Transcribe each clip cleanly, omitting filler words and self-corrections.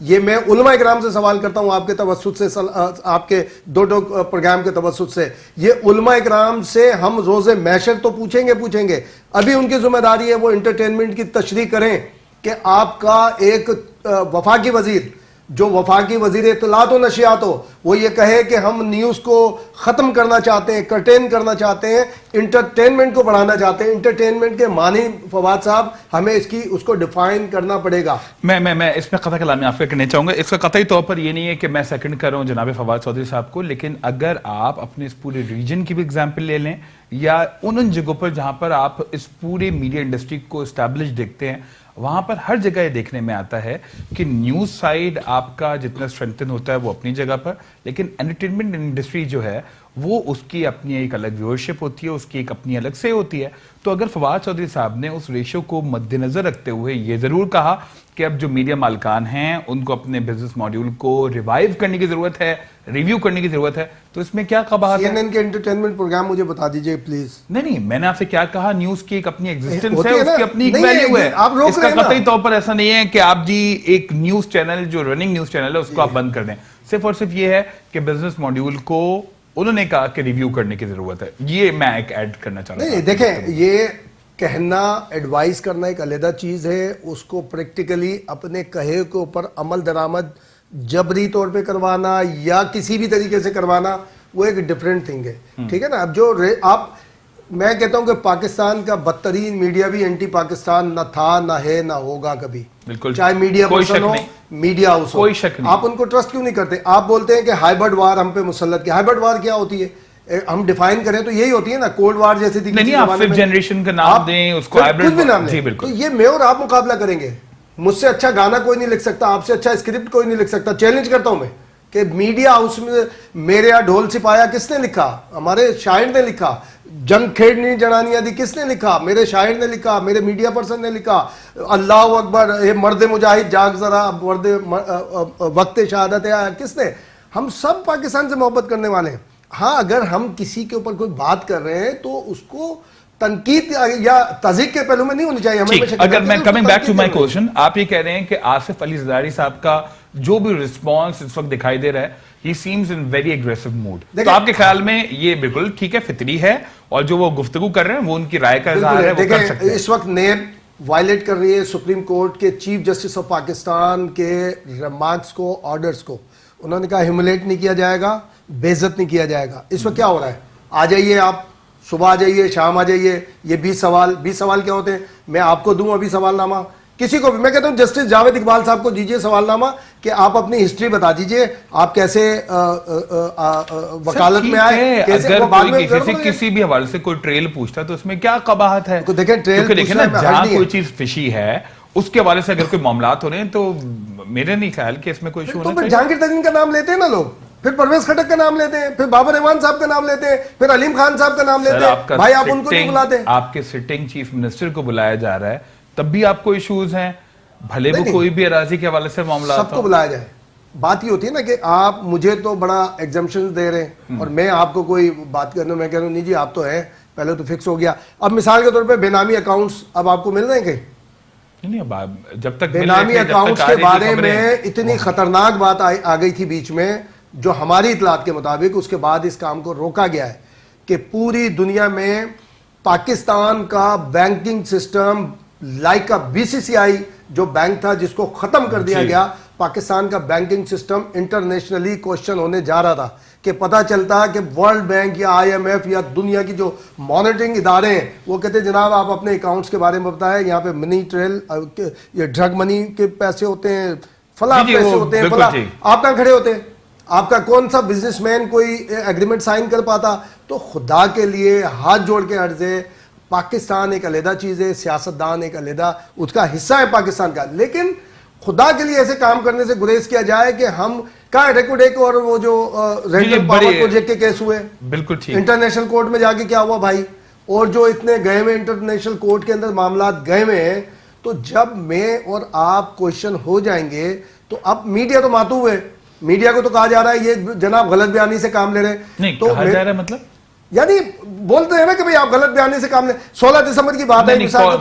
یہ میں علماء اکرام سے سوال کرتا ہوں آپ کے توسط سے, آپ کے دو پروگرام کے توسط سے, یہ علماء اکرام سے ہم روز محشر تو پوچھیں گے. ابھی ان کی ذمہ داری ہے وہ انٹرٹینمنٹ کی تشریح کریں کہ آپ کا ایک وفاقی وزیر, جو وفاقی وزیر اطلاعات و نشریات ہو, وہ یہ کہے کہ ہم نیوز کو ختم کرنا چاہتے ہیں, کرٹین کرنا چاہتے ہیں, انٹرٹینمنٹ کو بڑھانا چاہتے ہیں. انٹرٹینمنٹ کے معنی فواد صاحب ہمیں اس کو ڈیفائن کرنا پڑے گا. میں اس میں قطع کلامی آپ کا کرنا چاہوں گا. اس کا قطعی طور پر یہ نہیں ہے کہ میں سیکنڈ کر رہا ہوں جناب فواد چودھری صاحب کو, لیکن اگر آپ اپنے اس پورے ریجن کی بھی ایگزامپل لے لیں یا ان جگہوں پر جہاں پر آپ اس پورے میڈیا انڈسٹری کو اسٹیبلش دیکھتے ہیں, وہاں پر ہر جگہ یہ دیکھنے میں آتا ہے کہ نیوز سائیڈ آپ کا جتنا اسٹرینتھن ہوتا ہے وہ اپنی جگہ پر, لیکن انٹرٹینمنٹ انڈسٹری جو ہے وہ اس کی اپنی ایک الگ ویورشپ ہوتی ہے, اس کی ایک اپنی الگ سے ہوتی ہے. تو اگر فواد چودھری صاحب نے اس ریشو کو مد نظر رکھتے ہوئے یہ ضرور کہا کہ اب جو میڈیا مالکان ہیں ان کو اپنے بزنس ماڈیول کو ریوائیو کرنے کی ضرورت ہے, ریویو کرنے کی ضرورت ہے, تو اس میں کیا قباحت ہے؟ CNN کے انٹرٹینمنٹ پروگرام مجھے بتا دیجئے پلیز. نہیں, میں نے آپ سے کیا کہا, نیوز کی ایک اپنی ایگزسٹنس ہے, اس کی اپنی ایک ویلیو ہے. اس کا قطعی طور پر ایسا نہیں ہے کہ آپ جی ایک نیوز چینل جو رننگ نیوز چینل ہے اس کو آپ بند کر دیں. صرف اور صرف یہ ہے کہ بزنس ماڈیول کو انہوں نے کہا کہ ریویو کرنے کی ضرورت ہے. یہ میں ایک ایڈ کرنا چاہتا ہوں. نہیں دیکھیں, یہ کہنا ایڈوائز کرنا ایک علیحدہ چیز ہے, اس کو پریکٹیکلی اپنے کہے کے اوپر عمل درآمد جبری طور پہ کروانا یا کسی بھی طریقے سے کروانا وہ ایک ڈفرینٹ تھنگ ہے. ٹھیک ہے نا. اب جو آپ, میں کہتا ہوں کہ پاکستان کا بدترین میڈیا بھی اینٹی پاکستان نہ تھا, نہ ہے, نہ ہوگا کبھی. بالکل, چاہے میڈیا پرسن ہو, میڈیا ہاؤس ہو, کوئی شک نہیں. آپ ان کو ٹرسٹ کیوں نہیں کرتے؟ آپ بولتے ہیں کہ ہائبرڈ وار ہم پہ مسلط کیا. ہائبرڈ وار کیا ہوتی ہے؟ ہم ڈیفائن کریں تو یہی ہوتی ہے نا, کولڈ وار جیسی تھی. نہیں, آپ ففتھ جنریشن کا نام دیں اس کو, کچھ بھی نام جی دیں. بالکل. تو یہ میں اور آپ مقابلہ کریں گے. مجھ سے اچھا گانا کوئی نہیں لکھ سکتا, آپ سے اچھا اسکرپٹ کوئی نہیں لکھ سکتا. چیلنج کرتا ہوں میں کہ میڈیا ہاؤس میں میرے یہاں ڈھول سپایا کس نے لکھا؟ ہمارے شاعر نے لکھا. جنگ کھیڑنی جنانیاں دی کس نے لکھا؟ میرے شاعر نے لکھا, میرے میڈیا پرسن نے لکھا. اللہ اکبر, اے مرد مجاہد جاگ ذرا, وقت شہادت ہے, کس نے؟ ہم سب پاکستان سے محبت کرنے والے ہیں. ہاں, اگر ہم کسی کے اوپر کوئی بات کر رہے ہیں تو اس کو تنقید یا تذیق کے پہلو میں نہیں ہونی چاہیے. اگر میں coming back to my question, آپ یہ کہہ رہے ہیں کہ آصف علی زرداری صاحب کا جو بھی رسپانس اس وقت دکھائی دے رہا ہے, he seems in very aggressive mood. تو آپ کے خیال میں یہ بالکل ٹھیک ہے, فطری ہے, اور جو وہ گفتگو کر رہے ہیں وہ ان کی رائے کا اظہار ہے, وہ کر سکتے ہیں. اس وقت نیب وائلیٹ کر رہی ہے سپریم کورٹ کے چیف جسٹس آف پاکستان کے ریمارکس کو, آرڈرز کو. انہوں نے کہا ہیوملیٹ نہیں کیا جائے گا, بے عزت نہیں کیا جائے گا. اس وقت کیا ہو رہا ہے؟ آ جائیے آپ, صبح آ جائیے, شام آ جائیے, یہ 20 سوال کیا ہوتے ہیں؟ میں آپ کو دوں ابھی سوال نامہ, کسی کو بھی. میں کہتا ہوں جسٹس جاوید اقبال صاحب کو دیجئے سوال نامہ کہ آپ اپنی ہسٹری بتا دیجئے, آپ کیسے وکالت میں آئے. اگر کوئی کسی بھی حوالے سے کوئی ٹریل پوچھتا ہے تو اس میں کیا قباحت ہے؟ دیکھیں نا, جہاں کوئی چیز فشی ہے اس کے حوالے سے اگر کوئی معاملات ہو رہے ہیں تو میرے نہیں خیال کہ اس میں کوئی ایشو ہونا چاہیے. جہانگیر ترین کا نام لیتے ہیں نا لوگ, پھر پرویز خٹک کا نام لیتے ہیں, پھر بابر احوان صاحب کا نام لیتے ہیں, پھر علیم خان صاحب کا نام لیتے ہیں. بھائی آپ ان کو نہیں بلاتے. آپ کے سٹنگ چیف منسٹر کو بلایا جا رہا ہے, تب بھی آپ کو ایشوز ہیں, بھلے وہ کوئی بھی اراضی کے حوالے سے معاملات. سب کو بلایا جائے. بات یہ ہوتی ہے نا کہ آپ مجھے تو بڑا ایگزمپشن دے رہے ہیں اور میں آپ کو کوئی بات کرنا, میں کہہ رہا ہوں نہیں جی آپ تو ہیں, پہلے تو فکس ہو گیا. اب مثال کے طور پہ بے نامی اکاؤنٹس اب آپ کو مل رہے ہیں کہ جب تک بے نامی اکاؤنٹس کے بارے میں اتنی خطرناک بات آ گئی تھی بیچ میں, جو ہماری اطلاعات کے مطابق اس کے بعد اس کام کو روکا گیا ہے کہ پوری دنیا میں پاکستان کا بینکنگ سسٹم لائک BCCI جو بینک تھا جس کو ختم کر دیا گیا, پاکستان کا بینکنگ سسٹم انٹرنیشنلی کوشچن ہونے جا رہا تھا کہ پتہ چلتا کہ ورلڈ بینک یا IMF یا دنیا کی جو مانیٹرنگ ادارے ہیں وہ کہتے ہیں جناب آپ اپنے اکاؤنٹس کے بارے میں بتائیں, یہاں پہ منی ٹریل, یہ ڈرگ منی کے پیسے ہوتے ہیں, فلاں پیسے ہوتے ہیں, فلاں. آپ کہاں کھڑے ہوتے ہیں؟ آپ کا کون سا بزنس مین کوئی ایگریمنٹ سائن کر پاتا؟ تو خدا کے لیے ہاتھ جوڑ کے عرض ہے, پاکستان ایک علیحدہ چیز ہے, سیاستدان ایک علیحدہ اس کا حصہ ہے پاکستان کا, لیکن خدا کے لیے ایسے کام کرنے سے گریز کیا جائے کہ ہم کہاں ریکوڈیک اور وہ جو رینٹل پاور پروجیکٹ کے کیس ہوئے, بالکل ٹھیک, انٹرنیشنل کورٹ میں جا کے کیا ہوا بھائی, اور جو اتنے گئے ہوئے انٹرنیشنل کورٹ کے اندر معاملات گئے ہوئے ہیں. تو جب میں اور آپ کوشچن ہو جائیں گے تو اب میڈیا تو ماتو ہے, میڈیا کو تو کہا جا رہا ہے یہ جناب غلط بیانی سے کام لے رہے ہیں. نہیں کہا جا رہا ہے, مطلب یعنی بولتے ہیں نا کہ بھئی آپ غلط بیانی سے کام لیں. 16 دسمبر کی بات ہے.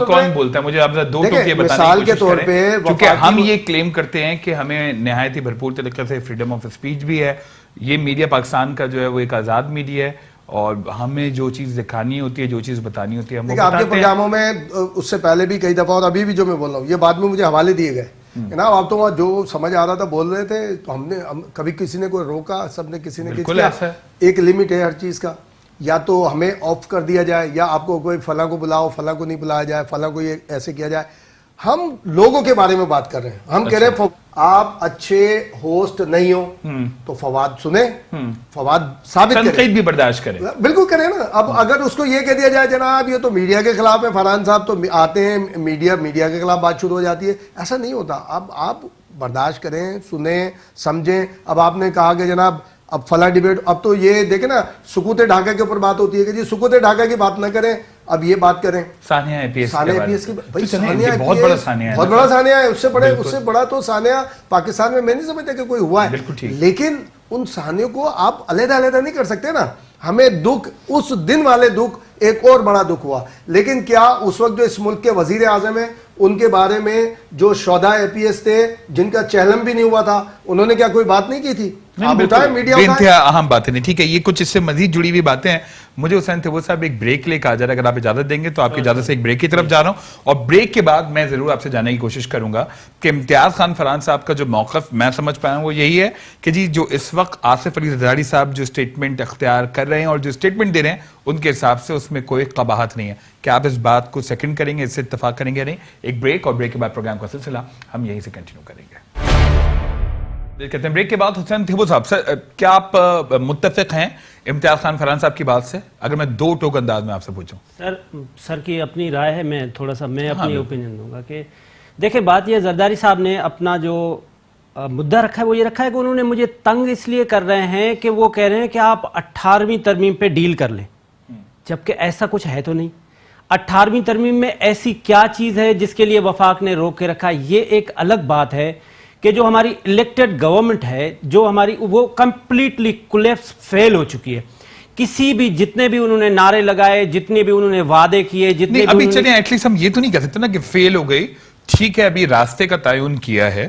کون بولتا ہے مجھے آپ دو ٹوکے مثال کے طور پہ کیونکہ ہم یہ کلیم کرتے ہیں کہ ہمیں نہایت ہی بھرپور طریقے سے فریڈم آف اسپیچ بھی ہے. یہ میڈیا پاکستان کا جو ہے وہ ایک آزاد میڈیا ہے اور ہمیں جو چیز دکھانی ہوتی ہے, جو چیز بتانی ہوتی ہے ہم وہ آپ کے پروگراموں میں اس سے پہلے بھی کئی دفعہ اور ابھی بھی جو میں بول رہا ہوں یہ بعد میں مجھے حوالے دیے گئے جناب. آپ تو وہاں جو سمجھ آ رہا تھا بول رہے تھے تو ہم نے کبھی کسی نے کوئی روکا, سب نے کسی نے کیا. ایک لمٹ ہے ہر چیز کا, یا تو ہمیں آف کر دیا جائے یا آپ کو کوئی فلاں کو بلاؤ, فلاں کو نہیں بلایا جائے, فلاں کو یہ ایسے کیا جائے. ہم لوگوں کے بارے میں بات کر رہے ہیں. ہم کہہ رہے ہیں آپ اچھے ہوسٹ نہیں ہو تو فواد سنیں, فواد ثابت کریں, تنقید بھی برداشت کریں. بالکل کریں نا. اب اگر اس کو یہ کہہ دیا جائے جناب یہ تو میڈیا کے خلاف ہے, فرحان صاحب تو آتے ہیں میڈیا کے خلاف بات شروع ہو جاتی ہے, ایسا نہیں ہوتا. اب آپ برداشت کریں, سنیں, سمجھیں. اب آپ نے کہا کہ جناب اب فلاں ڈیبیٹ, اب تو یہ دیکھیں نا سکوت ڈھاکہ کے اوپر بات ہوتی ہے کہ جی سکوت ڈھاکہ کی بات نہ کریں, اب یہ بات کریں. ثانیہ اے پی ایس کی بہت بڑا ثانیہ ہے, بہت بڑا ثانیہ ہے. اس سے بڑا تو ثانیہ پاکستان میں نہیں سمجھتا کہ کوئی ہوا ہے. لیکن ان ثانیوں کو آپ علیحدہ نہیں کر سکتے نا. ہمیں دکھ اس دن والے دکھ ایک اور بڑا دکھ ہوا, لیکن کیا اس وقت جو اس ملک کے وزیر اعظم ہیں ان کے بارے میں جو شہداء اے پی ایس تھے جن کا چہلم بھی نہیں ہوا تھا, انہوں نے کیا کوئی بات نہیں کی تھی؟ آپ بتائیں, میڈیا انتہا اہم باتیں نہیں. ٹھیک ہے, یہ کچھ اس سے مزید جڑی ہوئی باتیں ہیں. مجھے حسین تھیبو صاحب ایک بریک لے کے آ جا رہا ہے, اگر آپ اجازت دیں گے تو آپ کی اجازت سے ایک بریک کی طرف جا رہا ہوں, اور بریک کے بعد میں ضرور آپ سے جاننے کی کوشش کروں گا کہ امتیاز خان فرحان صاحب کا جو موقف میں سمجھ پایا ہوں وہ یہی ہے کہ جی جو اس وقت آصف علی زرداری صاحب جو اسٹیٹمنٹ اختیار کر رہے ہیں اور جو اسٹیٹمنٹ دے رہے ہیں ان کے حساب سے اس میں کوئی قباحت نہیں ہے. کیا آپ اس بات کو سیکنڈ کریں گے, اس سے اتفاق کریں گے نہیں؟ ایک بریک, اور بریک کے بعد پروگرام کا سلسلہ ہم یہیں سے کنٹینیو کریں گے. کہتے ہیں بریک کے بعد حسین تھیبو صاحب سے کیا آپ متفق ہیں امتیاز خان فرحان صاحب کی بات سے؟ اگر میں دو ٹوک انداز میں آپ سے پوچھوں. سر کی اپنی رائے ہے, میں تھوڑا سا اپنی اوپینین دوں گا کہ دیکھیں بات یہ زرداری صاحب نے اپنا جو مدعا رکھا ہے وہ یہ رکھا ہے کہ انہوں نے مجھے تنگ اس لیے کر رہے ہیں کہ وہ کہہ رہے ہیں کہ آپ 18ویں ترمیم پہ ڈیل کر لیں, جبکہ ایسا کچھ ہے تو نہیں. 18ویں ترمیم میں ایسی کیا چیز ہے جس کے لیے وفاق نے روک کے رکھا؟ یہ ایک الگ بات ہے کہ جو ہماری الیکٹڈ گورنمنٹ ہے جو ہماری وہ کمپلیٹلی کولیپس فیل ہو چکی ہے. کسی بھی جتنے بھی انہوں نے نعرے لگائے, جتنے بھی انہوں نے وعدے کیے, جتنے ابھی چلیں ایٹ لیسٹ ہم یہ تو نہیں کہہ سکتے نا کہ فیل ہو گئی. ٹھیک ہے, ابھی راستے کا تعین کیا ہے,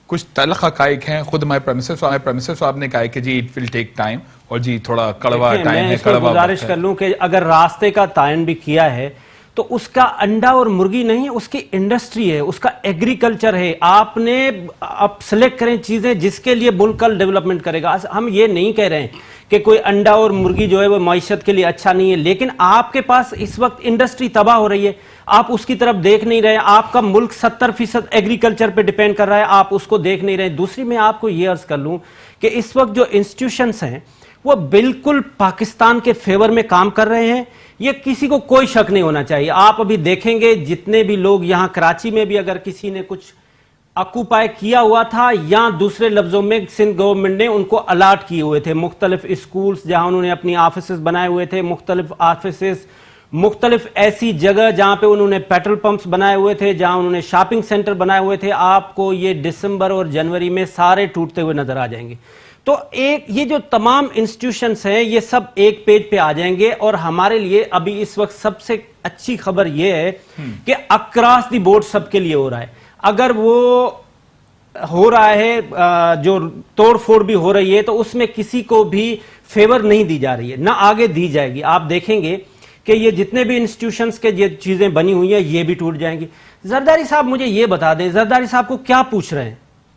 کچھ تلخ حقائق ہیں. خود ہمارے پرمیسر صاحب نے کہا ہے کہ جی اٹ ول ٹیک ٹائم, اور جی تھوڑا کڑوا ٹائم ہے. میں گزارش کر لوں کہ اگر راستے کا تعین بھی کیا ہے تو اس کا انڈا اور مرغی نہیں, اس کی انڈسٹری ہے, اس کا ایگریکلچر ہے. آپ نے اب سلیکٹ کریں چیزیں جس کے لیے ملک کل ڈیولپمنٹ کرے گا. ہم یہ نہیں کہہ رہے ہیں کہ کوئی انڈا اور مرغی جو ہے وہ معیشت کے لیے اچھا نہیں ہے, لیکن آپ کے پاس اس وقت انڈسٹری تباہ ہو رہی ہے, آپ اس کی طرف دیکھ نہیں رہے. آپ کا ملک 70% ایگریکلچر پہ ڈیپینڈ کر رہا ہے, آپ اس کو دیکھ نہیں رہے. دوسری میں آپ کو یہ عرض کر لوں کہ اس وقت جو انسٹیٹیوشنز ہیں وہ بالکل پاکستان کے فیور میں کام کر رہے ہیں, یہ کسی کو کوئی شک نہیں ہونا چاہیے. آپ ابھی دیکھیں گے جتنے بھی لوگ یہاں کراچی میں بھی اگر کسی نے کچھ آکوپائی کیا ہوا تھا, یا دوسرے لفظوں میں سندھ گورنمنٹ نے ان کو الاٹ کیے ہوئے تھے مختلف اسکولز جہاں انہوں نے اپنی آفیسز بنائے ہوئے تھے, مختلف آفیسز, مختلف ایسی جگہ جہاں پہ انہوں نے پیٹرول پمپس بنائے ہوئے تھے, جہاں انہوں نے شاپنگ سینٹر بنائے ہوئے تھے. آپ کو یہ دسمبر اور جنوری میں سارے ٹوٹتے ہوئے نظر آ جائیں گے. تو یہ جو تمام انسٹیٹیوشنز ہیں یہ سب ایک پیج پہ آ جائیں گے. اور ہمارے لیے ابھی اس وقت سب سے اچھی خبر یہ ہے کہ اکراس دی بورڈ سب کے لیے ہو رہا ہے. اگر وہ ہو رہا ہے جو توڑ پھوڑ بھی ہو رہی ہے تو اس میں کسی کو بھی فیور نہیں دی جا رہی ہے, نہ آگے دی جائے گی. آپ دیکھیں گے کہ یہ جتنے بھی انسٹیٹیوشنز کے یہ چیزیں بنی ہوئی ہیں یہ بھی ٹوٹ جائیں گی. زرداری صاحب مجھے یہ بتا دیں, زرداری صاحب کو کیا پوچھ رہے ہیں؟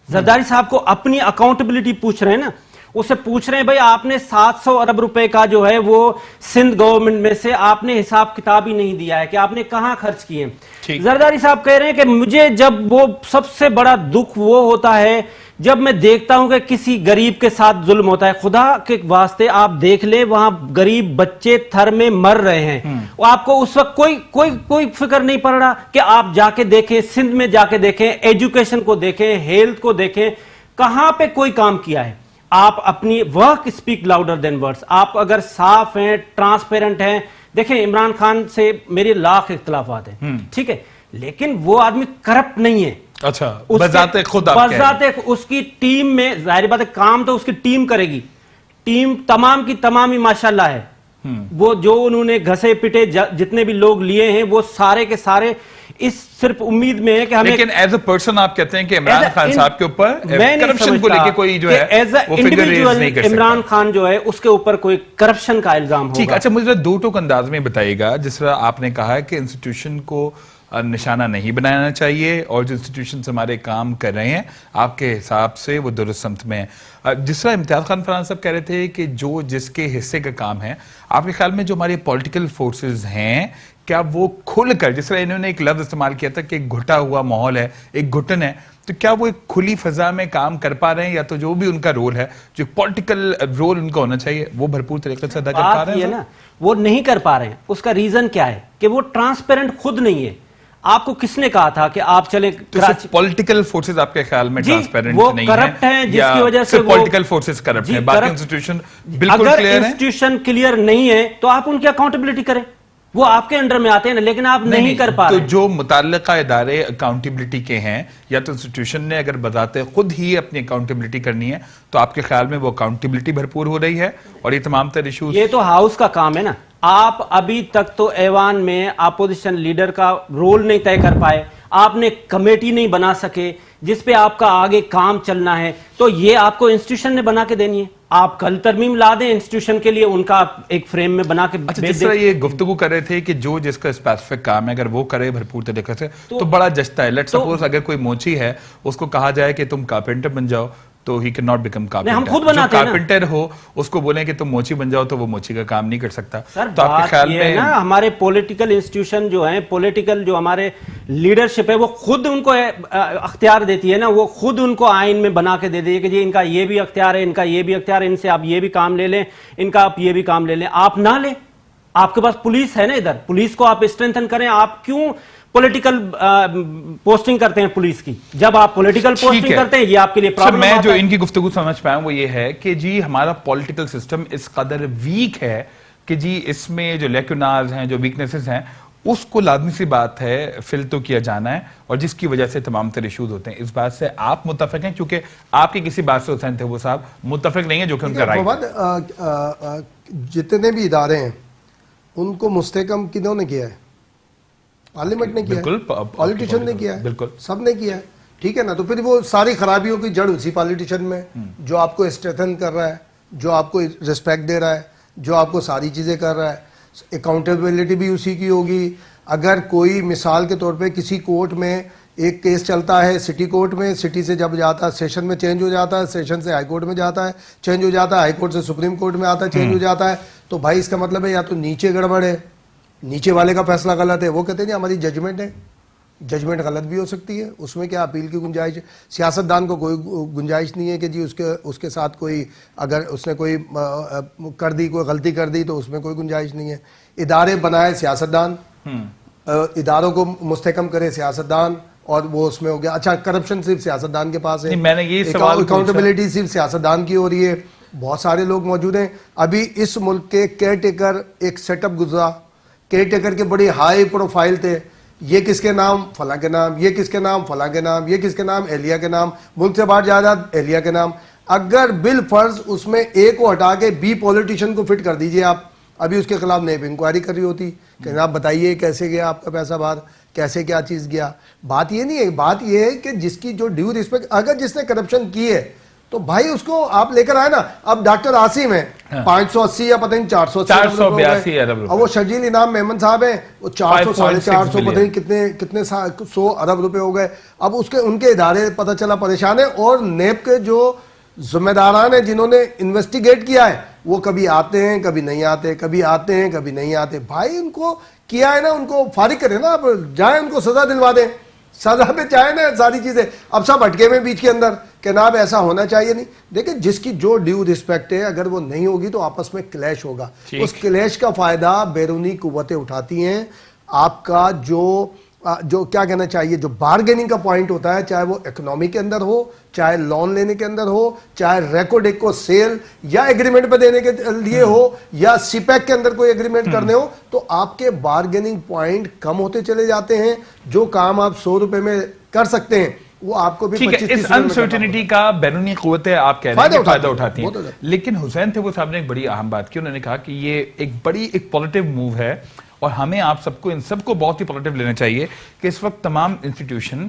زرداری صاحب کو اپنی اکاؤنٹیبلٹی پوچھ رہے ہیں نا. اسے پوچھ رہے ہیں بھائی آپ نے 700 ارب روپے کا جو ہے وہ سندھ گورنمنٹ میں سے آپ نے حساب کتاب ہی نہیں دیا ہے کہ آپ نے کہاں خرچ کیے. زرداری صاحب کہہ رہے ہیں کہ مجھے جب وہ سب سے بڑا دکھ وہ ہوتا ہے جب میں دیکھتا ہوں کہ کسی غریب کے ساتھ ظلم ہوتا ہے. خدا کے واسطے آپ دیکھ لیں وہاں غریب بچے تھر میں مر رہے ہیں, آپ کو اس وقت کوئی فکر نہیں پڑ رہا کہ آپ جا کے دیکھیں, سندھ میں جا کے دیکھیں, ایجوکیشن کو دیکھیں, ہیلتھ کو دیکھیں, کہاں پہ کوئی کام کیا ہے. آپ اپنی work speak louder than words. آپ اگر صاف ہیں, ٹرانسپیرنٹ ہیں, دیکھیں عمران خان سے میرے لاکھ اختلافات ہیں, ٹھیک ہے, لیکن وہ آدمی کرپٹ نہیں ہے. اچھا, بذات خود اس کی ٹیم میں ظاہر بات ہے کام تو اس کی ٹیم کرے گی, ٹیم تمام کی تمام ہی ماشاءاللہ ہے, وہ جو انہوں نے گھسے پٹے جتنے بھی لوگ لیے ہیں وہ سارے کے سارے اس صرف امید میں ہے کہ ہمیں، لیکن ایز اے پرسن آپ کہتے ہیں کہ عمران خان صاحب کے اوپر کرپشن کو لے کے کوئی جو ہے وہ فگر ریز نہیں کر سکتا. عمران خان جو ہے اس کے اوپر کوئی کرپشن کا الزام ہوگا. ٹھیک. اچھا مجھے دو ٹوک انداز میں بتائیے گا. جس طرح آپ نے کہا ہے کہ انسٹیٹیوشن کو نشانہ نہیں بنانا چاہیے اور جو انسٹیٹیوشنز ہمارے کام کر رہے ہیں آپ کے حساب سے وہ درست سمت میں ہیں. جس طرح امتیاز خان فرحان صاحب کہہ رہے تھے کہ جو جس کے حصے کا کام ہے، آپ کے خیال میں جو ہمارے پولیٹیکل فورسز ہیں کیا وہ کھل کر، جس طرح انہوں نے ایک لفظ استعمال کیا تھا کہ ایک گھٹا ہوا ماحول ہے، ایک گھٹن ہے، تو کیا وہ ایک کھلی فضا میں کام کر پا رہے ہیں، یا تو جو بھی ان کا رول ہے، جو پولیٹیکل رول ان کا ہونا چاہیے، وہ بھرپور طریقے سے ادا کر پا رہے ہیں؟ وہ نہیں کر پا رہے ہیں. اس کا ریزن کیا ہے کہ وہ ٹرانسپیرنٹ خود نہیں ہے. آپ کو کس نے کہا تھا کہ آپ چلیں پولیٹیکل فورسز آپ کے خیال میں ٹرانسپیرنٹ نہیں ہیں، وہ کرپٹ ہیں جس کی وجہ سے پولیٹیکل فورسز کرپٹ ہیں، باقی انسٹیٹیوشن بالکل کلیئر ہیں؟ اگر انسٹیٹیوشن کلیئر نہیں ہے تو آپ ان کی اکاؤنٹیبلٹی کریں. وہ آپ کے انڈر میں آتے ہیں لیکن آپ نہیں کر پا رہے. تو جو متعلقہ ادارے اکاؤنٹیبلٹی کے ہیں، یا تو انسٹیٹیوشن نے اگر بذات خود ہی اپنی اکاؤنٹیبلٹی کرنی ہے تو آپ کے خیال میں وہ اکاؤنٹیبلٹی بھرپور ہو رہی ہے؟ اور یہ تمام تر ایشوز، یہ تو ہاؤس کا کام ہے نا. آپ ابھی تک تو ایوان میں اپوزیشن لیڈر کا رول نہیں طے کر پائے، آپ نے کمیٹی نہیں بنا سکے جس پہ آپ کا آگے کام چلنا ہے، تو یہ آپ کو انسٹیٹیوشن نے بنا کے دینی ہے. آپ کل ترمیم لا دیں انسٹیٹیوشن کے لیے، ان کا ایک فریم میں بنا کے اچھا جس طرح یہ گفتگو کر رہے تھے کہ جو جس کا اسپیسیفک کام ہے اگر وہ کرے بھرپور طریقے سے تو بڑا جچتا ہے. لیٹ سپوز اگر کوئی موچی ہے اس کو کہا جائے کہ تم کارپینٹر بن جاؤ تو he can not become carpenter. ہم خود بناتے ہیں. کارپینٹر ہو اس کو بولیں کہ تم موچی بن جاؤ تو وہ موچی کا کام نہیں کر سکتا. تو آپ کے خیال میں نا ہمارے پولیٹیکل انسٹیٹیوشن جو ہیں، پولیٹیکل جو ہمارے لیڈرشپ ہے وہ خود ان کو اختیار دیتی ہے نا، وہ خود ان کو آئین میں بنا کے دے دیے کہ جی ان کا یہ بھی اختیار ہے، ان کا یہ بھی اختیار ہے، ان سے آپ یہ بھی کام لے لیں، ان کا آپ یہ بھی کام لے لیں. آپ نہ لیں. آپ کے پاس پولیس ہے نا، ادھر پولیس کو آپ اسٹرینتھن کریں. آپ کیوں پولیٹیکل پوسٹنگ کرتے ہیں پولیس کی؟ جب آپ پولیٹیکل پوسٹنگ کرتے ہیں یہ آپ کے لیے پرابلم. میں جو ان کی گفتگو سمجھ پایا وہ یہ ہے کہ جی ہمارا پولیٹیکل سسٹم اس قدر ویک ہے کہ جی اس میں جو لیکوناز ہیں، جو ویکنیسز ہیں، اس کو لازمی سی بات ہے فل تو کیا جانا ہے، اور جس کی وجہ سے تمام تر ایشوز ہوتے ہیں. اس بات سے آپ متفق ہیں؟ کیونکہ آپ کی کسی بات سے حسین تھے وہ صاحب متفق نہیں ہے جو کہ ان کا رائٹ ہے. جتنے بھی ادارے ہیں ان کو مستحکم کنہوں نے کیا ہے؟ پارلیمنٹ نے کیا ہے، پالیٹیشن نے کیا ہے، بالکل سب نے کیا ہے. ٹھیک ہے نا. تو پھر وہ ساری خرابیوں کی جڑ اسی پالیٹیشن میں، جو آپ کو اسٹریتھن کر رہا ہے، جو آپ کو ریسپیکٹ دے رہا ہے، جو آپ کو ساری چیزیں کر رہا ہے. اکاؤنٹیبلٹی بھی اسی کی ہوگی. اگر کوئی مثال کے طور پہ کسی کورٹ میں ایک کیس چلتا ہے، سٹی کورٹ میں، سٹی سے جب جاتا ہے سیشن میں چینج ہو جاتا ہے، سیشن سے ہائی کورٹ میں جاتا ہے چینج ہو جاتا ہے، ہائی کورٹ سے سپریم کورٹ میں آتا ہے چینج ہو جاتا ہے، تو بھائی اس کا مطلب ہے یا تو نیچے گڑبڑ ہے، نیچے والے کا فیصلہ غلط ہے. وہ کہتے ہیں کہ ہماری ججمنٹ ہے، ججمنٹ غلط بھی ہو سکتی ہے، اس میں کیا اپیل کی گنجائش ہے. سیاستدان کو کوئی گنجائش نہیں ہے کہ جی اس کے ساتھ کوئی اگر اس نے کوئی کر دی، کوئی غلطی کر دی تو اس میں کوئی گنجائش نہیں ہے. ادارے بنائے سیاستدان، اداروں کو مستحکم کرے سیاستدان، اور وہ اس میں ہو گیا. اچھا کرپشن صرف سیاستدان کے پاس ہے، میں نے یہ سوال اکاؤنٹیبلٹی صرف سیاستدان کی ہو رہی ہے. بہت سارے لوگ موجود ہیں. ابھی اس ملک کے کیئر ٹیکر ایک سیٹ اپ گزرا، کیئر ٹیکر کے بڑی ہائی پروفائل تھے. یہ کس کے نام؟ فلاں کے نام. یہ کس کے نام؟ فلاں کے نام. یہ کس کے نام؟ اہلیہ کے نام. ملک سے باہر جائیداد اہلیہ کے نام. اگر بل فرض اس میں اے کو ہٹا کے بی پولیٹیشین کو فٹ کر دیجئے آپ، ابھی اس کے خلاف نیب انکوائری کر رہی ہوتی کہ آپ بتائیے کیسے گیا آپ کا پیسہ باہر، کیسے کیا چیز گیا. بات یہ نہیں ہے، بات یہ ہے کہ جس کی جو ڈیو رسپیکٹ، اگر جس نے کرپشن کی ہے تو بھائی اس کو آپ لے کر آئے نا. اب ڈاکٹر عاصم ہے 580 یا پتہ نہیں 482 ارب، اور وہ شرجیل انعام میمن صاحب ہیں وہ 400 450 پتہ نہیں کتنے 100 ارب روپے ہو گئے. اب اس کے ان کے ادارے پتہ چلا پریشان ہیں، اور نیب کے جو ذمہ داران ہیں جنہوں نے انویسٹیگیٹ کیا ہے وہ کبھی آتے ہیں کبھی نہیں آتے، کبھی آتے ہیں کبھی نہیں آتے. بھائی ان کو کیا ہے نا، ان کو فارغ کریں نا، آپ جائیں ان کو سزا دلوا دیں، سزا پہ چاہیں نا ساری چیزیں. اب سب اٹکے میں بیچ کے اندر کہ ناب ایسا ہونا چاہیے نہیں. دیکھیں جس کی جو ڈیو رسپیکٹ ہے اگر وہ نہیں ہوگی تو آپس میں کلیش ہوگا. اس کلیش کا فائدہ بیرونی قوتیں اٹھاتی ہیں. آپ کا جو کیا کہنا چاہیے، جو بارگیننگ کا پوائنٹ ہوتا ہے، چاہے وہ اکنامی کے اندر ہو، چاہے لون لینے کے اندر ہو، چاہے ریکارڈ ایک کو سیل یا ایگریمنٹ پہ دینے کے لیے ہو، یا سی پیک کے اندر کوئی ایگریمنٹ کرنے ہو، تو آپ کے بارگیننگ پوائنٹ کم ہوتے چلے جاتے ہیں. جو کام آپ 100 روپے میں کر سکتے ہیں وہ آپ کو بھی ٹھیک ہے. اس انسرٹنٹی کا بیرونی قوتیں آپ کہہ رہے ہیں کہ فائدہ اٹھاتی ہیں, لیکن حسین تھے وہ صاحب نے ایک بڑی اہم بات کی. انہوں نے کہا کہ یہ ایک بڑی ایک پوزیٹو موو ہے اور ہمیں آپ سب کو ان سب کو بہت ہی پوزیٹو لینا چاہیے کہ اس وقت تمام انسٹیٹیوشن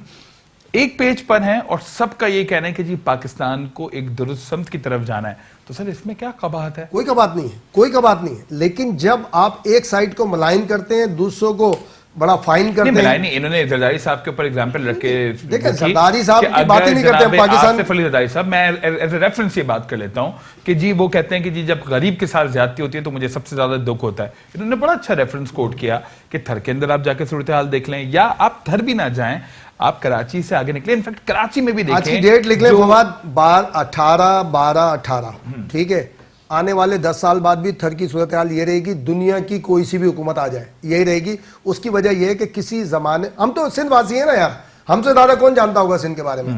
ایک پیج پر ہیں اور سب کا یہ کہنا ہے کہ جی پاکستان کو ایک درست سمت کی طرف جانا ہے. تو سر اس میں کیا قباحت ہے؟ کوئی قباحت نہیں ہے, کوئی قباحت نہیں ہے, لیکن جب آپ ایک سائٹ کو ملائن کرتے ہیں, دوسروں کو بڑا فائن کرتے ہیں. نہیں, انہوں نے زرداری صاحب کے اوپر ایگزامپل رکھ کے دیکھیں زرداری صاحب کی بات ہی نہیں کرتے ہیں پاکستان. آصف علی زرداری صاحب, میں ایز اے ریفرنس یہ بات کر لیتا ہوں کہ جی وہ کہتے ہیں کہ جی جب غریب کے ساتھ زیادتی ہوتی ہے تو مجھے سب سے زیادہ دکھ ہوتا ہے. انہوں نے بڑا اچھا ریفرنس کوٹ کیا کہ تھر کے اندر آپ جا کے صورتحال دیکھ لیں, یا آپ تھر بھی نہ جائیں, آپ کراچی سے آگے نکلیں. انفیکٹ کراچی میں بھی دیکھیں, آج کی ڈیٹ لکھ لیں فواد 18/12/18, ٹھیک ہے. آنے والے 10 سال بعد بھی تھر کی صورتحال یہ رہے گی, دنیا کی کوئی سی بھی حکومت آ جائے یہی رہے گی. اس کی وجہ یہ ہے کہ کسی زمانے, ہم تو سندھ واسی ہیں نا یار, ہم سے زیادہ کون جانتا ہوگا سندھ کے بارے میں.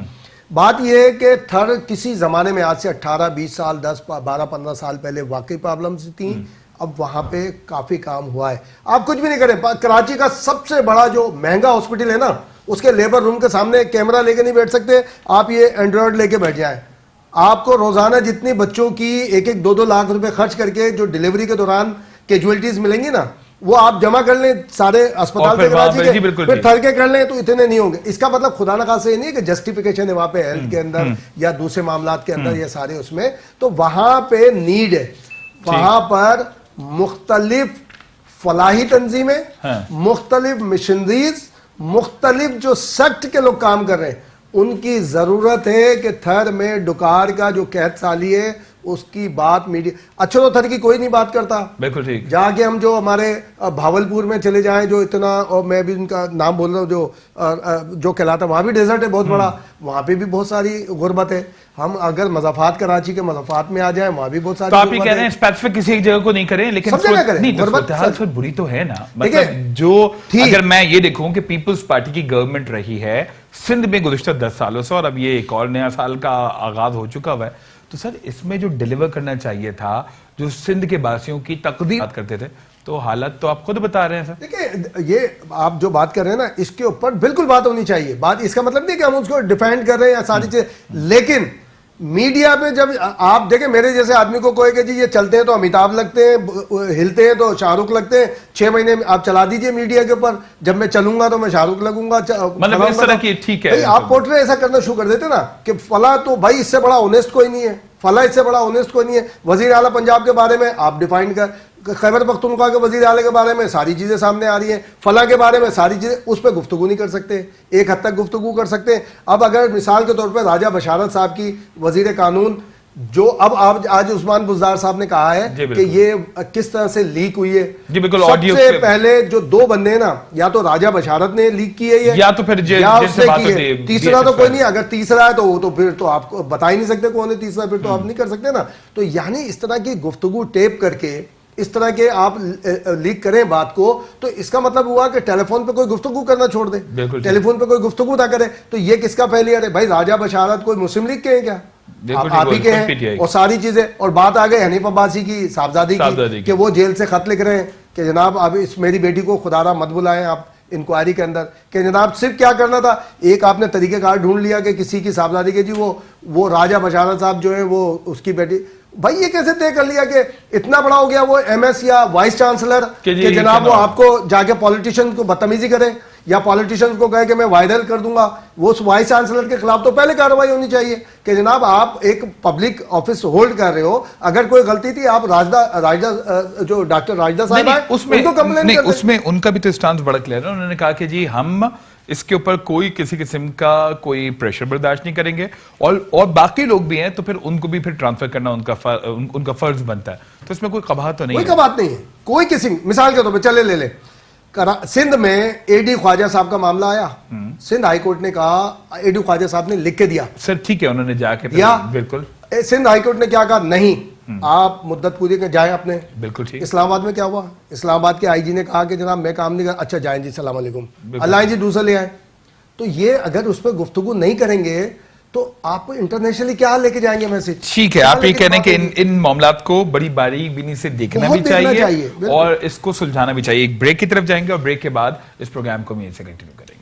بات یہ ہے کہ تھر کسی زمانے میں آج سے 18-20 سال 10-12-15 سال پہلے واقعی پرابلمز تھیں. اب وہاں پہ کافی کام ہوا ہے. آپ کچھ بھی نہیں کریں, کراچی کا سب سے بڑا جو مہنگا ہاسپٹل ہے نا, اس کے لیبر روم کے سامنے کیمرہ لے کے نہیں بیٹھ سکتے آپ, یہ اینڈرائڈ لے کے بیٹھ جائیں. آپ کو روزانہ جتنی بچوں کی 1-2 لاکھ روپے خرچ کر کے جو ڈیلیوری کے دوران کیجویلٹیز ملیں گی نا, وہ آپ جمع کر لیں سارے اسپتال کے کراچی کے, پھر تھر کے کر لیں تو اتنے نہیں ہوں گے. اس کا مطلب خدا نہ خاصہ یہ نہیں ہے کہ جسٹیفیکیشن ہے وہاں پہ ہیلتھ کے اندر یا دوسرے معاملات کے اندر, یہ سارے اس میں. تو وہاں پہ نیڈ ہے, وہاں پر مختلف فلاحی تنظیمیں, مختلف مشنریز, مختلف جو سیکٹ کے لوگ کام کر رہے ہیں, ان کی ضرورت ہے کہ تھر میں ڈکار کا جو قحط سالی ہے اس کی بات میڈیا. اچھا تو تھر کی کوئی نہیں بات کرتا. بالکل ٹھیک. جا کے ہم جو ہمارے بھاولپور میں چلے جائیں, جو اتنا, اور میں بھی ان کا نام بول رہا ہوں, جو کہلاتا ہے, وہاں بھی ڈیزرٹ ہے بہت بڑا, وہاں پہ بھی بہت ساری غربت ہے. ہم اگر مضافات کراچی کے مضافات میں آ جائیں, وہاں بھی بہت ساری. تو آپ یہ کہہ رہے ہیں اسپیسیفک کسی ایک جگہ کو نہیں کریں, لیکن سب جگہ کریں. غربت بری تو ہے نا. مطلب جو اگر میں یہ دیکھوں کہ پیپلز پارٹی کی گورنمنٹ رہی ہے سندھ میں گزشتہ 10 سالوں سے, اور اب یہ ایک اور نیا سال کا آغاز ہو چکا ہوا ہے, تو سر اس میں جو ڈیلیور کرنا چاہیے تھا, جو سندھ کے باسیوں کی تقدیر کرتے تھے, تو حالت تو آپ خود بتا رہے ہیں سر. دیکھیں یہ آپ جو بات کر رہے ہیں نا, اس کے اوپر بالکل بات ہونی چاہیے. بات اس کا مطلب نہیں کہ ہم اس کو ڈیفینڈ کر رہے ہیں یا ساری چیزیں, لیکن میڈیا پہ جب آپ دیکھیں, میرے جیسے آدمی کو کوئی کہ جی یہ چلتے ہیں تو امیتابھ لگتے ہیں, ہلتے ہیں تو شاہ رخ لگتے ہیں, 6 مہینے آپ چلا دیجئے میڈیا کے اوپر, جب میں چلوں گا تو میں شاہ رخ لگوں گا. مطلب اس طرح کی ٹھیک ہے, آپ پورٹریٹ ایسا کرنا شروع کر دیتے نا کہ فلاں تو بھائی اس سے بڑا اونیسٹ کوئی نہیں ہے, فلاں اس سے بڑا اونیسٹ کوئی نہیں ہے. وزیر اعلیٰ پنجاب کے بارے میں آپ ڈیفائن کر, خیبر پختونخوا کے وزیر اعلیٰ کے بارے میں ساری چیزیں سامنے آ رہی ہیں, فلاں کے بارے میں ساری چیزیں, اس پہ گفتگو نہیں کر سکتے. ایک حد تک گفتگو کر سکتے ہیں. اب اگر مثال کے طور پہ راجہ بشارت صاحب کی وزیر قانون, جو اب آج عثمان بزدار صاحب نے کہا ہے کہ یہ کس طرح سے لیک ہوئی ہے. سب سے پہلے جو 2 بندے ہیں نا, یا تو راجہ بشارت نے لیک کی ہے یا تو پھر اس نے کی ہے, تیسرا تو کوئی نہیں. اگر تیسرا ہے تو پھر تو آپ کو بتا ہی نہیں سکتے کون ہے تیسرا, پھر تو آپ نہیں کر سکتے نا. تو یعنی اس طرح کی گفتگو ٹیپ کر کے اس طرح کے آپ لیک کریں بات کو, تو اس کا مطلب ہوا کہ ٹیلی فون پہ کوئی گفتگو کرنا چھوڑ دے, ٹیلی فون پہ کوئی گفتگو نہ کرے. تو یہ کس کا فیلئر ہے بھائی؟ راجہ بشارت کوئی مسلم لیگ کے ہیں کیا؟ آپ ہی کے ہیں. اور ساری چیزیں, اور بات آ گئی حنیف عباسی کی صاحبزادی کی کہ وہ جیل سے خط لکھ رہے ہیں کہ جناب اب اس میری بیٹی کو خدا را مت بلائیں آپ انکوائری کے اندر, کہ جناب صرف کیا کرنا تھا, ایک آپ نے طریقہ کار ڈھونڈ لیا کہ کسی کی صاحبزادی کے جی وہ راجہ بشارت صاحب جو ہیں وہ اس کی بیٹی. بھائی یہ کیسے طے کر لیا کہ اتنا بڑا ہو گیا وہ ایم ایس یا وائس چانسلر کہ جناب وہ آپ کو جا کے پولیٹیشین کو بدتمیزی کرے, یا پولیٹیشین کو کہے کہ میں وائرل کر دوں گا. وہ اس وائس چانسلر کے خلاف تو پہلے کارروائی ہونی چاہیے کہ جناب آپ ایک پبلک آفس ہولڈ کر رہے ہو, اگر کوئی غلطی تھی آپ راجدہ جو ڈاکٹر راجدہ صاحب ہیں ان کو کمپلین کر دیں. اس میں ان کا بھی تو اسٹانس بڑا کلیئر ہے. انہوں نے کہا کہ جی ہم اس کے اوپر کوئی کسی قسم کا کوئی پریشر برداشت نہیں کریں گے, اور باقی لوگ بھی ہیں تو پھر ان کو بھی پھر ٹرانسفر کرنا ان کا فرض بنتا ہے. تو اس میں کوئی قباحت تو نہیں ہے. کوئی قباحت نہیں ہے. کوئی کسی مثال کے طور پہ چلے لے لیں, سندھ میں اے ڈی خواجہ صاحب کا معاملہ آیا, سندھ ہائی کورٹ نے کہا, اے ڈی خواجہ صاحب نے لکھ کے دیا سر ٹھیک ہے, انہوں نے جا کے بالکل, سندھ ہائی کورٹ نے کیا کہا, نہیں آپ مدت پوری کے جائیں اپنے. بالکل ٹھیک. اسلام آباد میں کیا ہوا, اسلام آباد کے آئی جی نے کہا کہ جناب میں کام نہیں کر, اچھا جائیں جی السلام علیکم, اللہ جی دوسرا لے آئے. تو یہ اگر اس پہ گفتگو نہیں کریں گے تو آپ انٹرنیشنلی کیا لے کے جائیں گے میسج؟ ٹھیک ہے, آپ یہ کہنے کہ ان معاملات کو بڑی باریک بینی سے دیکھنا بھی چاہیے اور اس کو سلجھانا بھی چاہیے. ایک بریک کی طرف جائیں گے اور بریک کے بعد اس پروگرام کو ہم یہیں سے کنٹینیو کریں گے.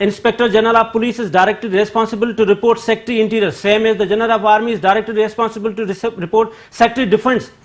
Inspector General of Police is directly responsible to report Secretary Interior, same as the General of Army is directly responsible to report Secretary Defense।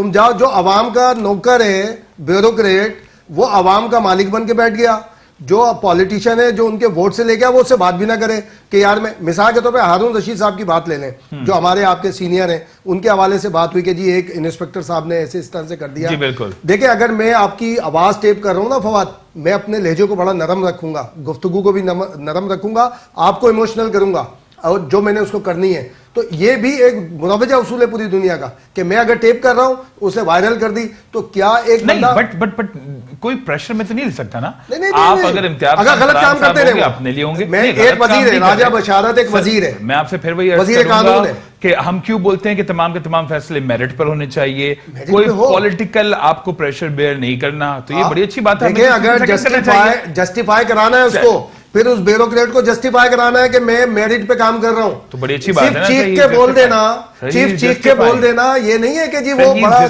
تم جاؤ, جو عوام کا نوکر ہے بیوروکریٹ وہ عوام کا مالک بن کے بیٹھ گیا, جو پولیٹیشین ہے جو ان کے ووٹ سے لے گیا وہ اس سے بات بھی نہ کرے کہ یار میں مثال کے طور پہ ہارون رشید صاحب کی بات لے لیں جو ہمارے آپ کے سینئر ہیں, ان کے حوالے سے بات ہوئی کہ جی ایک انسپیکٹر صاحب نے ایسے اس طرح سے کر دیا. جی بالکل. دیکھیں اگر میں آپ کی آواز ٹیپ کر رہا ہوں نا فواد, میں اپنے لہجے کو بڑا نرم رکھوں گا, گفتگو کو بھی نرم رکھوں گا, آپ کو ایموشنل کروں گا اور جو میں نے اس کو کرنی ہے. تو یہ بھی ایک مروجہ اصول ہے پوری دنیا کا کہ میں اگر ٹیپ کر رہا ہوں اسے وائرل کر دی تو کیا ایک بندہ بٹ کوئی پریشر میں تو نہیں لے سکتا نا. آپ اگر امتیاز اگر غلط کام کرتے رہے اپنے لیے ہوں گے. میں ایک وزیر ہے, راجہ بشارت ایک وزیر ہے, میں آپ سے پھر وہی وزیر قانون ہے کہ ہم کیوں بولتے ہیں کہ تمام کے تمام فیصلے میرٹ پر ہونے چاہیے, کوئی پولیٹیکل آپ کو پریشر بیئر نہیں کرنا. تو یہ بڑی اچھی بات ہے. دیکھیں اگر جسٹیفائی کرانا ہے اس کو, پھر اس بیوروکریٹ کو جسٹیفائی کرانا ہے کہ میں میرٹ پہ کام کر رہا ہوں, تو بڑی اچھی بات ہے نا. چیخ کے بول دینا, چیخ کے بول دینا, یہ نہیں ہے کہ جی وہ بڑا.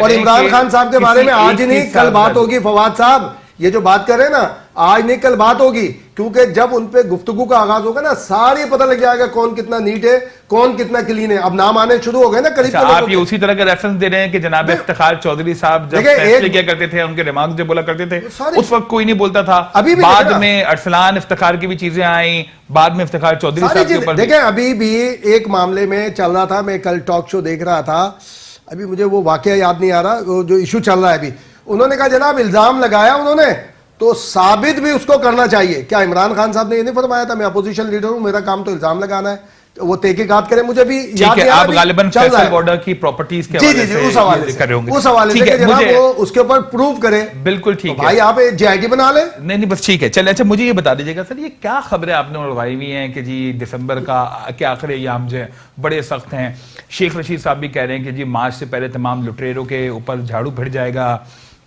اور عمران خان صاحب کے بارے میں آج نہیں کل بات ہوگی فواد صاحب, یہ جو بات کر رہے ہیں نا آج نہیں کل بات ہوگی, کیونکہ جب ان پہ گفتگو کا آغاز ہوگا نا سارے پتہ لگ جائے گا کون کتنا نیٹ ہے کون کتنا کلین ہے. اب نام آنے شروع ہو گئے نا قریب. آپ یہ اسی طرح کا ریفرنس دے رہے ہیں کہ جناب افتخار چودھری صاحب جب فیصلے کیا کرتے تھے, ان کے ریمارکس جو بولا کرتے تھے اس وقت کوئی نہیں بولتا تھا. بعد میں ارسلان افتخار کی بھی چیزیں آئیں, بعد میں افتخار چودھری صاحب کے اوپر. دیکھیں ابھی بھی ایک معاملے میں چل رہا تھا, میں کل ٹاک شو دیکھ رہا تھا, ابھی مجھے وہ واقعہ یاد نہیں آ رہا, جو ایشو چل رہا ہے ابھی. انہوں نے کہا جناب الزام لگایا انہوں نے تو ثابت بھی اس کو کرنا چاہیے. کیا عمران خان صاحب نے یہ نہیں فرمایا تھا میں اپوزیشن لیڈر ہوں, میرا کام تو الزام لگانا ہے, وہ تحقیقات کریں. مجھے بھی یاد ہے آپ غالباً فیصل بارڈر کی پراپرٹیز کے حوالے سے اس حوالے سے کہ جناب وہ اس کے اوپر پروف کرے. بالکل ٹھیک ہے بھائی, آپ جے آئی ٹی بنا لیں. نہیں بس ٹھیک ہے چلیں. اچھا مجھے یہ بتا دیجیے گا سر, یہ کیا خبریں آپ نے اڑوائی ہوئی ہیں کہ جی دسمبر کا کے آخری ایام جو ہیں بڑے سخت ہیں. شیخ رشید صاحب بھی کہہ رہے ہیں کہ جی مارچ سے پہلے تمام لٹریروں کے اوپر جھاڑو پھٹ جائے گا,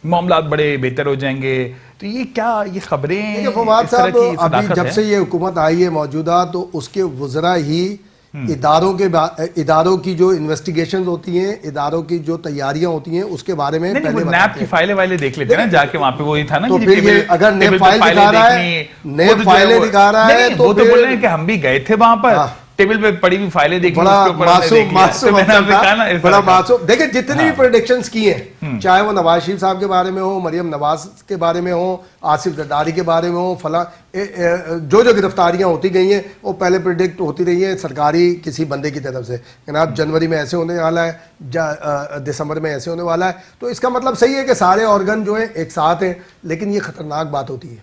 معاملات بڑے بہتر ہو جائیں گے. تو یہ کیا یہ خبریں فواد صاحب ابھی جب سے یہ حکومت آئی ہے موجودہ, تو اس کے وزراء ہی اداروں کی جو انویسٹیگیشنز ہوتی ہیں, اداروں کی جو تیاریاں ہوتی ہیں اس کے بارے میں پہلے نیب کی فائلیں وائلیں دیکھ لیتے ہیں نا جا کے, وہاں پہ وہی تھا نا. تو پھر یہ اگر نیب فائل دکھا رہا ہے, نیب فائلیں دکھا رہا ہے تو وہ تو بول رہے ہیں کہ ہم بھی گئے تھے وہاں پر, ٹیبل پہ پڑی ہوئی فائلیں دیکھی, بڑا معصوم. دیکھیں جتنی بھی پریڈکشنز کی ہیں, چاہے وہ نواز شریف صاحب کے بارے میں ہو, مریم نواز کے بارے میں ہو, آصف زرداری کے بارے میں ہو, فلاں جو گرفتاریاں ہوتی گئی ہیں وہ پہلے پریڈکٹ ہوتی رہی ہیں سرکاری کسی بندے کی طرف سے, جناب جنوری میں ایسے ہونے والا ہے, دسمبر میں ایسے ہونے والا ہے. تو اس کا مطلب صحیح ہے کہ سارے آرگن جو ہیں ایک ساتھ ہیں, لیکن یہ خطرناک بات ہوتی ہے,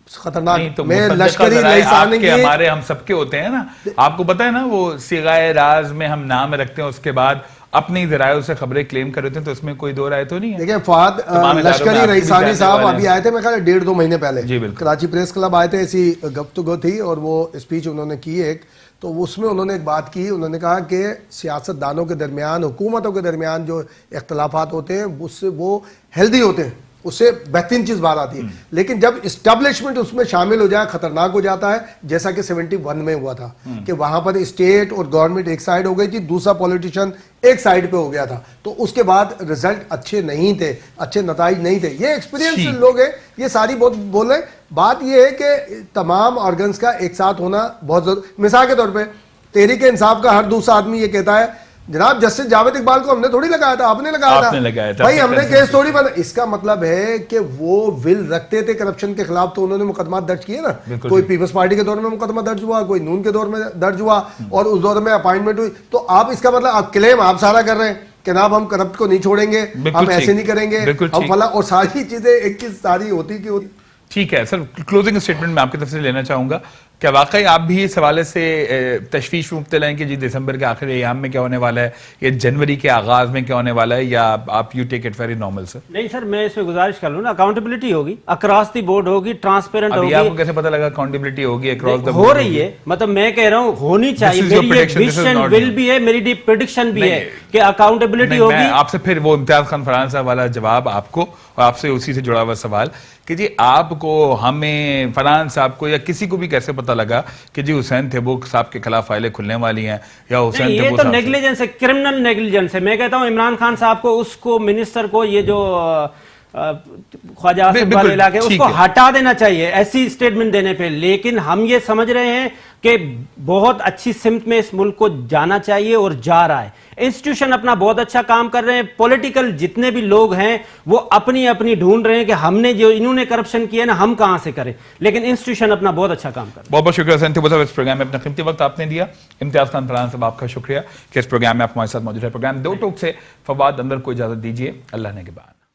خطرناک. میں لشکری ہمارے ہم سب کے ہوتے ہیں نا, آپ کو پتا ہے نا وہ صیغۂ راز میں ہم نام رکھتے ہیں, اس کے بعد اپنی ذرائع سے خبریں کلیم کر رہے ہیں, تو اس میں کوئی دو رائے تو نہیں ہے. دیکھیں فہد لشکری رئیسانی صاحب ابھی آئے تھے, میں خیال 1.5-2 مہینے پہلے کراچی پریس کلب آئے تھے, ایسی گفتگو تھی اور وہ اسپیچ انہوں نے کی ایک, تو اس میں انہوں نے ایک بات کی. انہوں نے کہا کہ سیاست دانوں کے درمیان, حکومتوں کے درمیان جو اختلافات ہوتے ہیں اس سے وہ ہیلدی ہوتے ہیں, اس سے بہترین چیز باہر آتی ہے, لیکن جب اسٹیبلشمنٹ اس میں شامل ہو جائے خطرناک ہو جاتا ہے, جیسا کہ 71 میں ہوا تھا کہ وہاں پر اسٹیٹ اور گورنمنٹ ایک سائیڈ ہو گئی تھی, دوسرا پولیٹیشین ایک سائیڈ پہ ہو گیا تھا, تو اس کے بعد رزلٹ اچھے نہیں تھے, اچھے نتائج نہیں تھے. یہ ایکسپیرینس لوگ ہیں, یہ ساری بہت بولے. بات یہ ہے کہ تمام آرگنز کا ایک ساتھ ہونا بہت ضروری. مثال کے طور پہ تحریک انصاف کا ہر دوسرا آدمی یہ کہتا ہے جناب جسٹس جاوید اقبال کو ہم نے تھوڑی لگایا تھا, آپ نے لگایا تھا بھائی, ہم نے کیس تھوڑی بنا. اس کا مطلب ہے کہ وہ ول رکھتے تھے کرپشن کے خلاف, تو انہوں نے مقدمات درج کیے نا. کوئی پیپلز پارٹی کے دور میں مقدمہ درج ہوا, کوئی نون کے دور میں درج ہوا, اور اس دور میں اپائنٹمنٹ ہوئی. تو آپ اس کا مطلب آپ کلیم آپ سارا کر رہے ہیں کہ جناب ہم کرپٹ کو نہیں چھوڑیں گے, ہم ایسے نہیں کریں گے, ہم فلاں, اور ساری چیزیں ایک چیز ساری ہوتی کہ ٹھیک ہے. سر کلوزنگ اسٹیٹمنٹ میں آپ کی طرف سے لینا چاہوں گا, کیا واقعی آپ بھی اس حوالے سے تشویش مبتلا ہیں کہ جی دسمبر کے آخری ایام میں کیا ہونے والا ہے, یا جنوری کے آغاز میں کیا ہونے والا ہے, یا آپ you take it very normal sir? نہیں سر, میں اس میں گزارش کر لوں نا, اکاؤنٹیبلٹی ہوگی, اکراس دی بورڈ ہوگی, ٹرانسپیرنٹ ہوگی. آپ کو کیسے پتا لگا اکاؤنٹیبلٹی ہوگی اکراس دی بورڈ؟ ہو رہی ہے, مطلب میں کہہ رہا ہوں ہونی چاہیے, میری یہ ویژن ول بھی ہے, میری پریڈکشن بھی ہے کہ اکاؤنٹیبلٹی ہوگی. میں آپ سے پھر وہ امتیاز خان فرحان صاحب والا جواب آپ کو, اور آپ سے اسی سے جڑا ہوا سوال کہ جی آپ کو, ہمیں, فرحان صاحب کو, یا کسی کو بھی کیسے پتا لگا کہ جی حسین تھیبو صاحب کے خلاف فائلیں کھلنے والی ہیں, یا حسین تھیبو صاحب؟ یہ تو نیگلیجنس ہے, کرمنل نیگلیجنس ہے. میں کہتا ہوں عمران خان صاحب کو, اس کو منسٹر کو, یہ جو خواجہ آصف والے علاقے, اس کو ہٹا دینا چاہیے ایسی اسٹیٹمنٹ دینے پہ. لیکن ہم یہ سمجھ رہے ہیں کہ بہت اچھی سمت میں اس ملک کو جانا چاہیے اور جا رہا ہے. انسٹیٹیوشن اپنا بہت اچھا کام کر رہے ہیں, پولیٹیکل جتنے بھی لوگ ہیں وہ اپنی اپنی ڈھونڈ رہے ہیں کہ ہم نے جو انہوں نے کرپشن کیا نا ہم کہاں سے کریں, لیکن انسٹیٹیوشن اپنا بہت اچھا کام کر رہے ہیں. بہت بہت شکریہ حسین طیب صاحب, اس پروگرام میں اپنا قیمتی وقت آپ نے دیا. امتیاز خان فرحان صاحب, آپ کا شکریہ کہ اس پروگرام میں آپ ہمارے ساتھ موجود ہے. پروگرام دو ٹوک سے فواد انور کو اجازت دیجیے. اللہ نے کے بعد.